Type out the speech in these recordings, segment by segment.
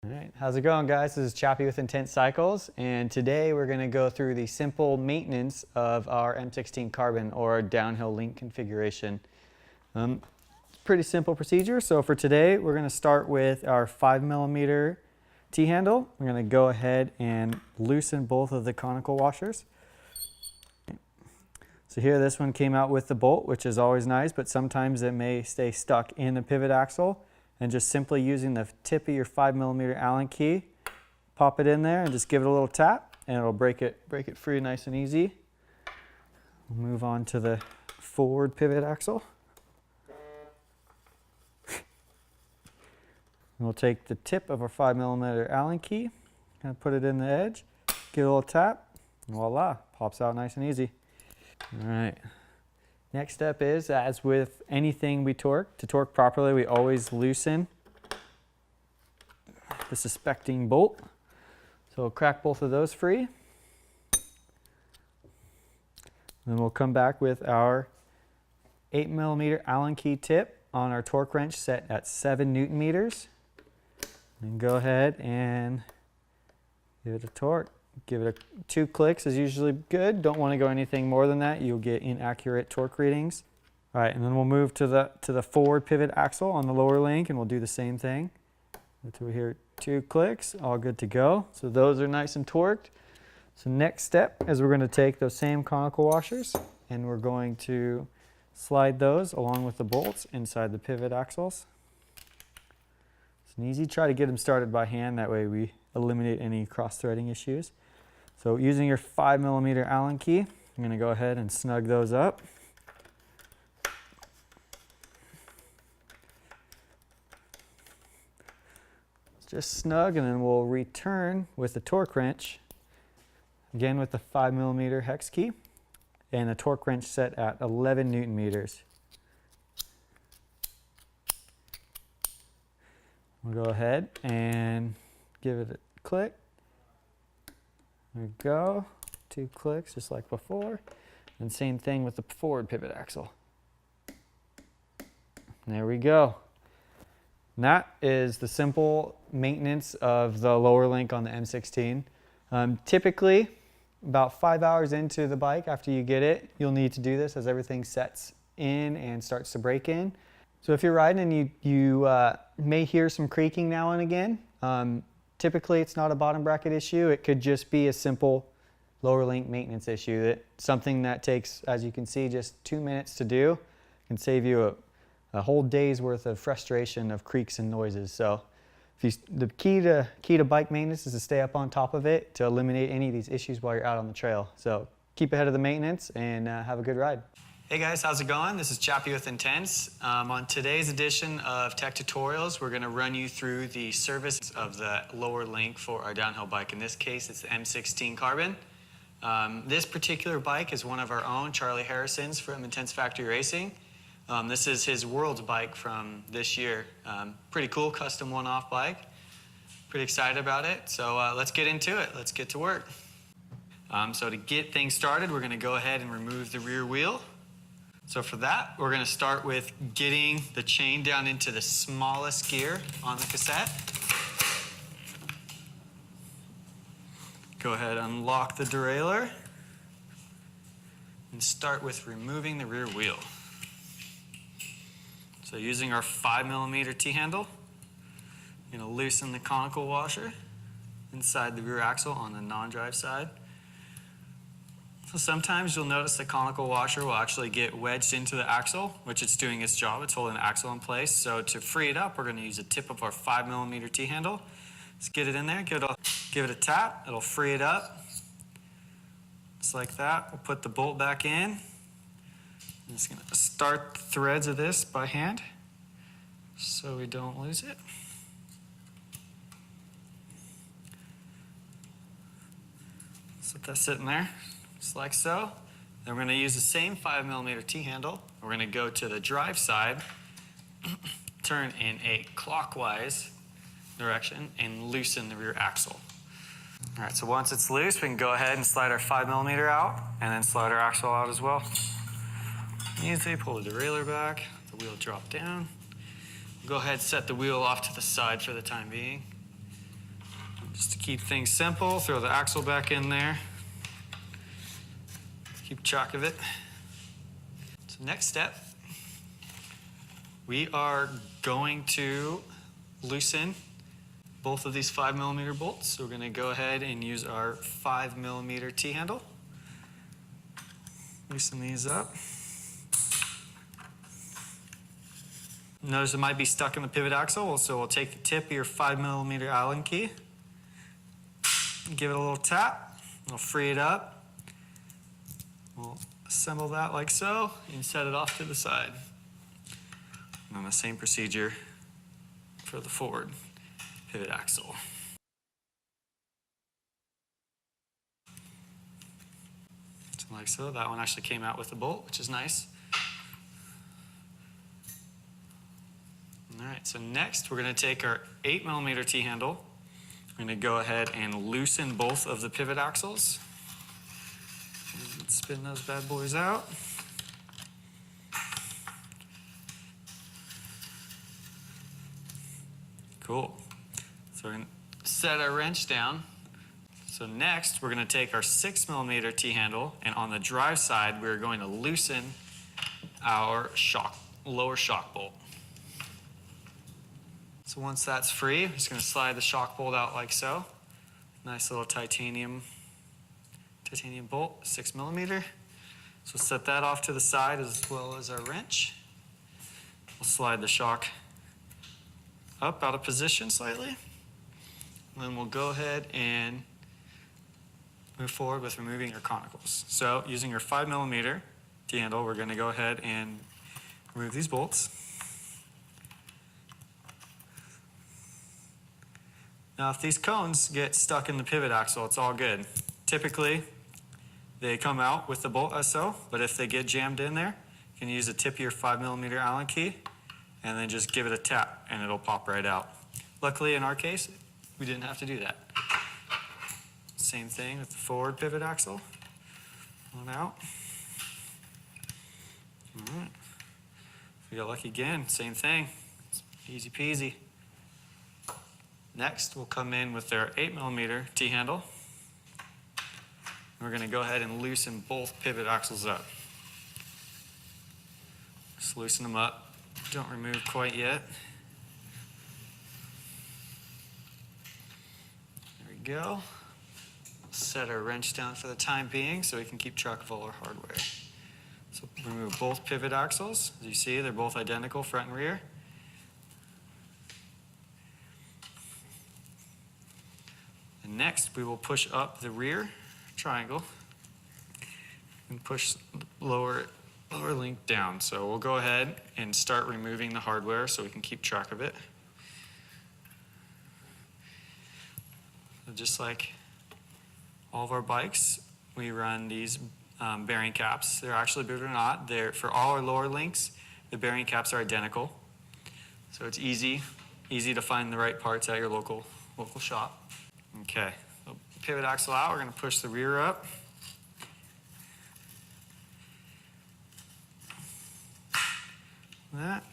All right, how's it going, guys? This is Chappie with Intense Cycles, and today we're going to go through the simple maintenance of our M16 carbon or downhill link configuration. Pretty simple procedure. So for today, we're going to start with our 5mm T-handle. We're going to go ahead and loosen both of the conical washers. So here, this one came out with the bolt, which is always nice, but sometimes it may stay stuck in the pivot axle. And just simply using the tip of your 5mm Allen key, pop it in there and just give it a little tap, and it'll break it free nice and easy. We'll move on to the forward pivot axle. We'll take the tip of our 5mm Allen key and put it in the edge, give it a little tap, and voila, pops out nice and easy. All right. Next step is, as with anything we torque, to torque properly, we always loosen the suspecting bolt. So we'll crack both of those free. Then we'll come back with our 8mm Allen key tip on our torque wrench set at 7 Newton meters. And go ahead and give it a torque. Give it 2 clicks is usually good. Don't want to go anything more than that. You'll get inaccurate torque readings. All right, and then we'll move to the forward pivot axle on the lower link, and we'll do the same thing. Until we hear 2 clicks, all good to go. So those are nice and torqued. So next step is we're going to take those same conical washers, and we're going to slide those along with the bolts inside the pivot axles. It's easy. Try to get them started by hand. That way we eliminate any cross-threading issues. So using your 5mm Allen key, I'm going to go ahead and snug those up. Just snug, and then we'll return with the torque wrench, again with the 5mm hex key, and a torque wrench set at 11 Newton meters. We'll go ahead and give it a click. There we go. 2 clicks just like before. And same thing with the forward pivot axle. There we go. And that is the simple maintenance of the lower link on the M16. Typically, about 5 hours into the bike after you get it, you'll need to do this as everything sets in and starts to break in. So if you're riding and you may hear some creaking now and again, typically it's not a bottom bracket issue. It could just be a simple lower link maintenance issue. Something that takes, as you can see, just 2 minutes to do can save you a whole day's worth of frustration of creaks and noises. So the key to bike maintenance is to stay up on top of it to eliminate any of these issues while you're out on the trail. So keep ahead of the maintenance and have a good ride. Hey guys, how's it going? This is Chappie with Intense. On today's edition of Tech Tutorials, we're going to run you through the service of the lower link for our downhill bike. In this case, it's the M16 Carbon. This particular bike is one of our own, Charlie Harrison's from Intense Factory Racing. This is his world's bike from this year. Pretty cool, custom one-off bike. Pretty excited about it. So let's get into it. Let's get to work. So to get things started, we're going to go ahead and remove the rear wheel. So for that, we're going to start with getting the chain down into the smallest gear on the cassette. Go ahead, unlock the derailleur, and start with removing the rear wheel. So using our 5mm T-handle, I'm going to loosen the conical washer inside the rear axle on the non-drive side. So sometimes you'll notice the conical washer will actually get wedged into the axle, which it's doing its job. It's holding the axle in place. So to free it up, we're going to use the tip of our 5mm T-handle. Just get it in there, give it a tap. It'll free it up. Just like that. We'll put the bolt back in. I'm just going to start the threads of this by hand so we don't lose it. Just let that sit in there. Just like so. Then we're going to use the same 5mm T-handle. We're going to go to the drive side, turn in a clockwise direction, and loosen the rear axle. All right, so once it's loose, we can go ahead and slide our 5mm out, and then slide our axle out as well. Easily pull the derailleur back, the wheel drop down. Go ahead and set the wheel off to the side for the time being. Just to keep things simple, throw the axle back in there. Keep track of it. So next step, we are going to loosen both of these 5mm bolts. So we're going to go ahead and use our 5mm T-handle. Loosen these up. Notice it might be stuck in the pivot axle, so we'll take the tip of your 5mm Allen key, give it a little tap, we'll free it up. We'll assemble that like so and set it off to the side. And then the same procedure for the forward pivot axle. So like so, that one actually came out with a bolt, which is nice. All right, so next we're going to take our 8mm T-handle. We're going to go ahead and loosen both of the pivot axles. Spin those bad boys out. Cool. So we're going to set our wrench down. So next, we're going to take our 6mm T-handle, and on the drive side, we're going to loosen our lower shock bolt. So once that's free, I'm just going to slide the shock bolt out like so. Nice little titanium bolt, 6mm. So we'll set that off to the side as well as our wrench. We'll slide the shock up out of position slightly. And then we'll go ahead and move forward with removing our conicals. So using your 5mm T-handle, we're going to go ahead and remove these bolts. Now if these cones get stuck in the pivot axle, it's all good. Typically, they come out with the bolt as so, but if they get jammed in there, you can use the tip of your 5mm Allen key and then just give it a tap and it'll pop right out. Luckily in our case, we didn't have to do that. Same thing with the forward pivot axle. One out. All right. If we got lucky again, same thing. It's easy peasy. Next, we'll come in with our 8mm T-handle. We're going to go ahead and loosen both pivot axles up. Just loosen them up. Don't remove quite yet. There we go. Set our wrench down for the time being so we can keep track of all our hardware. So remove both pivot axles. As you see, they're both identical, front and rear. And next, we will push up the rear triangle and push the lower link down. So we'll go ahead and start removing the hardware so we can keep track of it. So just like all of our bikes, we run these bearing caps. They're actually, believe it or not, for all our lower links, the bearing caps are identical. So it's easy to find the right parts at your local shop. Okay, so pivot axle out, we're going to push the rear up. That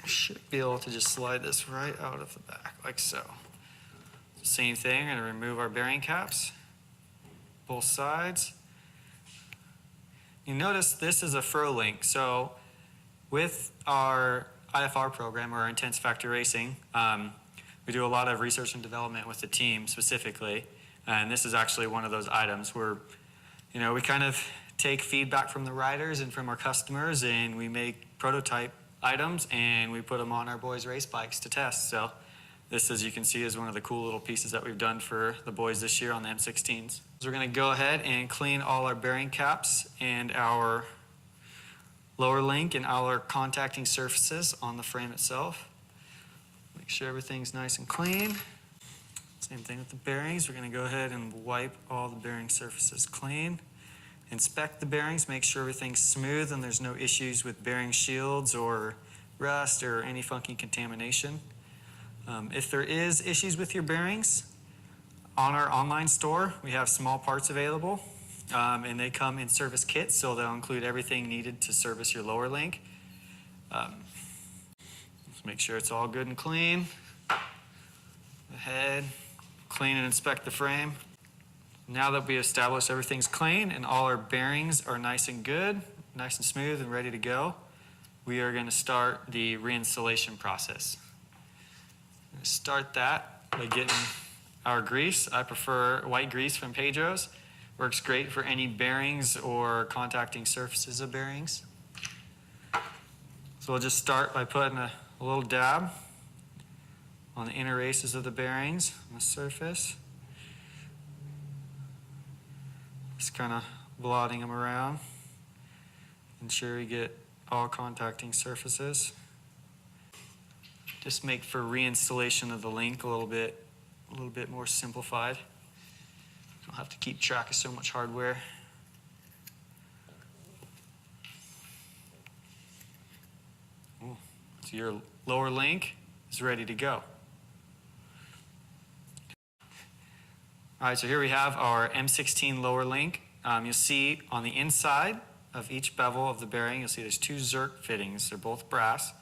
should be able to just slide this right out of the back, like so. Same thing, we're going to remove our bearing caps, both sides. You notice this is a furrow link, so with our IFR program, or our Intense Factory Racing, we do a lot of research and development with the team specifically, and this is actually one of those items where, we kind of take feedback from the riders and from our customers, and we make prototype items, and we put them on our boys' race bikes to test. So this, as you can see, is one of the cool little pieces that we've done for the boys this year on the M16s. So we're going to go ahead and clean all our bearing caps and our lower link and all our contacting surfaces on the frame itself. Make sure everything's nice and clean. Same thing with the bearings. We're going to go ahead and wipe all the bearing surfaces clean. Inspect the bearings, make sure everything's smooth and there's no issues with bearing shields or rust or any funky contamination. If there is issues with your bearings, on our online store, we have small parts available, and they come in service kits, so they'll include everything needed to service your lower link. Just make sure it's all good and clean. The head, clean and inspect the frame. Now that we established everything's clean and all our bearings are nice and good, nice and smooth and ready to go, we are going to start the reinstallation process. I'm going to start that by getting our grease. I prefer white grease from Pedro's. Works great for any bearings or contacting surfaces of bearings. So we'll just start by putting a little dab on the inner races of the bearings on the surface. Just kind of blotting them around. Ensure we get all contacting surfaces. Just make for reinstallation of the link a little bit more simplified. Don't have to keep track of so much hardware. Ooh, so your lower link is ready to go. All right, so here we have our M16 lower link. You'll see on the inside of each bevel of the bearing, you'll see there's two Zerk fittings. They're both brass.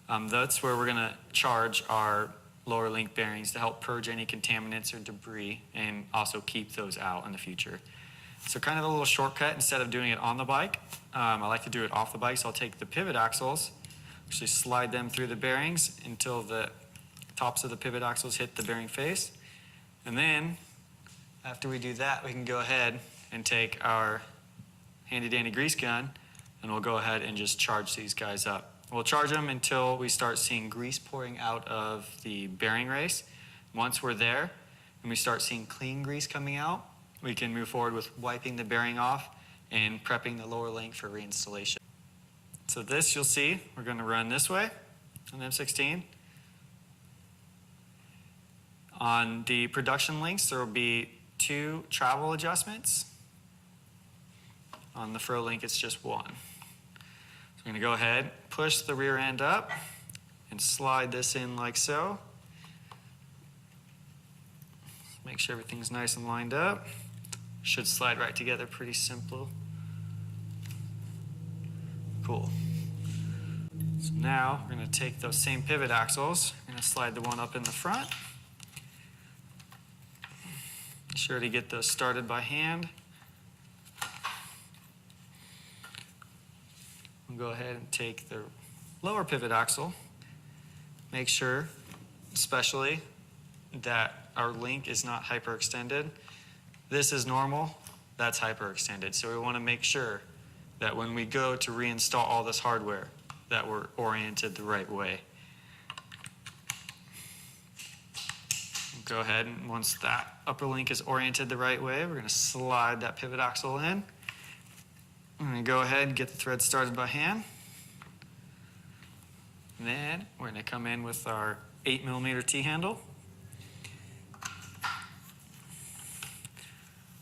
That's where we're going to charge our lower link bearings to help purge any contaminants or debris and also keep those out in the future. So kind of a little shortcut, instead of doing it on the bike, I like to do it off the bike. So I'll take the pivot axles, actually slide them through the bearings until the tops of the pivot axles hit the bearing face. And then after we do that, we can go ahead and take our handy dandy grease gun and we'll go ahead and just charge these guys up. We'll charge them until we start seeing grease pouring out of the bearing race. Once we're there and we start seeing clean grease coming out, we can move forward with wiping the bearing off and prepping the lower link for reinstallation. So this, you'll see, we're going to run this way on the M16. On the production links, there will be 2 travel adjustments. On the Fro link, it's just 1. So I'm going to go ahead, push the rear end up, and slide this in like so. Make sure everything's nice and lined up. Should slide right together, pretty simple. Cool. So now we're going to take those same pivot axles. We're going to slide the one up in the front. Be sure to get those started by hand. We'll go ahead and take the lower pivot axle. Make sure, especially, that our link is not hyperextended. This is normal, that's hyperextended. So we want to make sure that when we go to reinstall all this hardware, that we're oriented the right way. Go ahead, and once that upper link is oriented the right way, we're going to slide that pivot axle in. I'm going to go ahead and get the thread started by hand. And then we're going to come in with our 8mm T-handle.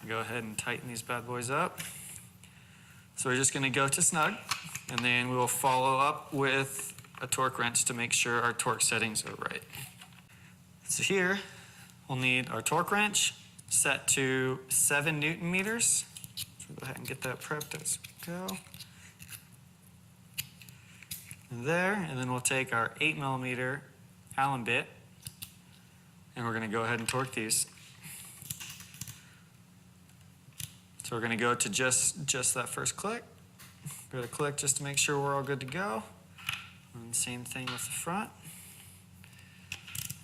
Go ahead and tighten these bad boys up. So we're just going to go to snug, and then we will follow up with a torque wrench to make sure our torque settings are right. So here, we'll need our torque wrench set to 7 Newton meters. So go ahead and get that prepped as we go. And there, and then we'll take our 8mm Allen bit, and we're going to go ahead and torque these. So we're going to go to just that first click. Go to click just to make sure we're all good to go. And same thing with the front.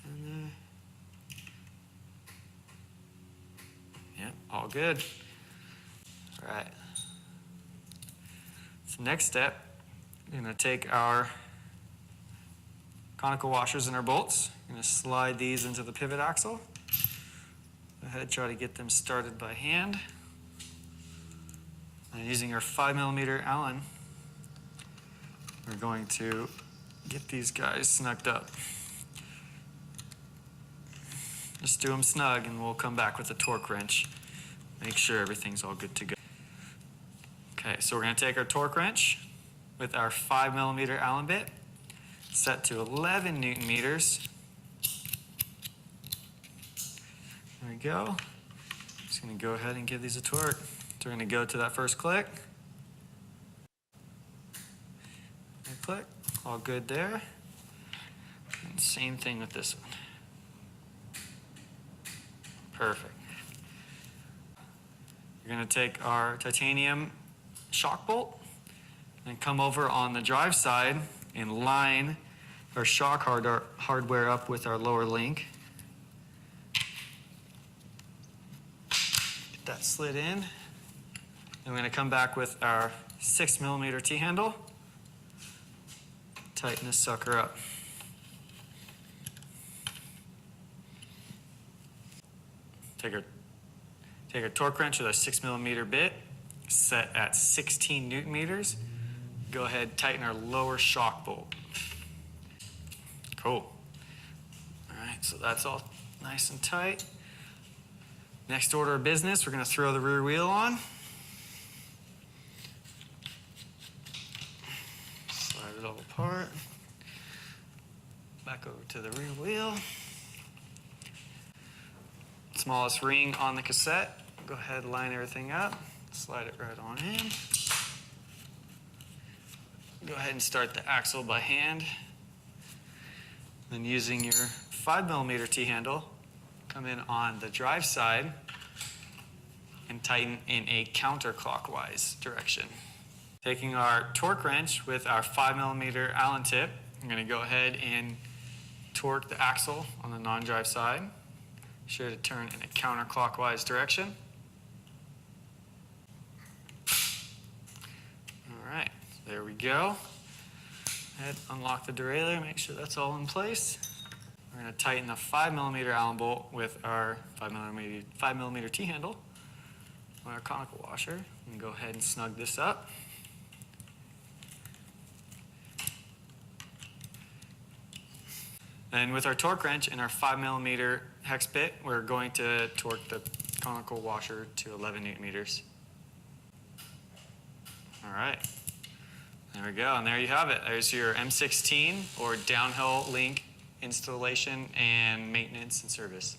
And yep, all good. All right. So next step, we're going to take our conical washers and our bolts. We're going to slide these into the pivot axle. Go ahead, try to get them started by hand. And using our 5mm Allen, we're going to get these guys snugged up. Just do them snug and we'll come back with a torque wrench. Make sure everything's all good to go. Okay, so we're going to take our torque wrench with our 5mm Allen bit, set to 11 Newton meters. There we go. Just going to go ahead and give these a torque. So we're going to go to that first click. And click. All good there. And same thing with this one. Perfect. We're going to take our titanium shock bolt and come over on the drive side and line our shock hardware up with our lower link. Get that slid in. And we're going to come back with our 6mm T-handle. Tighten this sucker up. Take a torque wrench with a 6mm bit, set at 16 Newton meters. Go ahead, tighten our lower shock bolt. Cool. All right, so that's all nice and tight. Next order of business, we're going to throw the rear wheel on. Slide it all apart. Back over to the rear wheel. Smallest ring on the cassette. Go ahead, line everything up. Slide it right on in. Go ahead and start the axle by hand. Then using your 5mm T-handle, come in on the drive side and tighten in a counterclockwise direction. Taking our torque wrench with our 5mm Allen tip, I'm going to go ahead and torque the axle on the non-drive side. Sure to turn in a counterclockwise direction. All right, there we go. Head, unlock the derailleur, make sure that's all in place. We're going to tighten the 5mm Allen bolt with our 5mm T-handle on our conical washer. And go ahead and snug this up. And with our torque wrench and our 5mm hex bit, we're going to torque the conical washer to 11 Newton meters. All right, there we go, and there you have it. There's your M16 or downhill link installation and maintenance and service.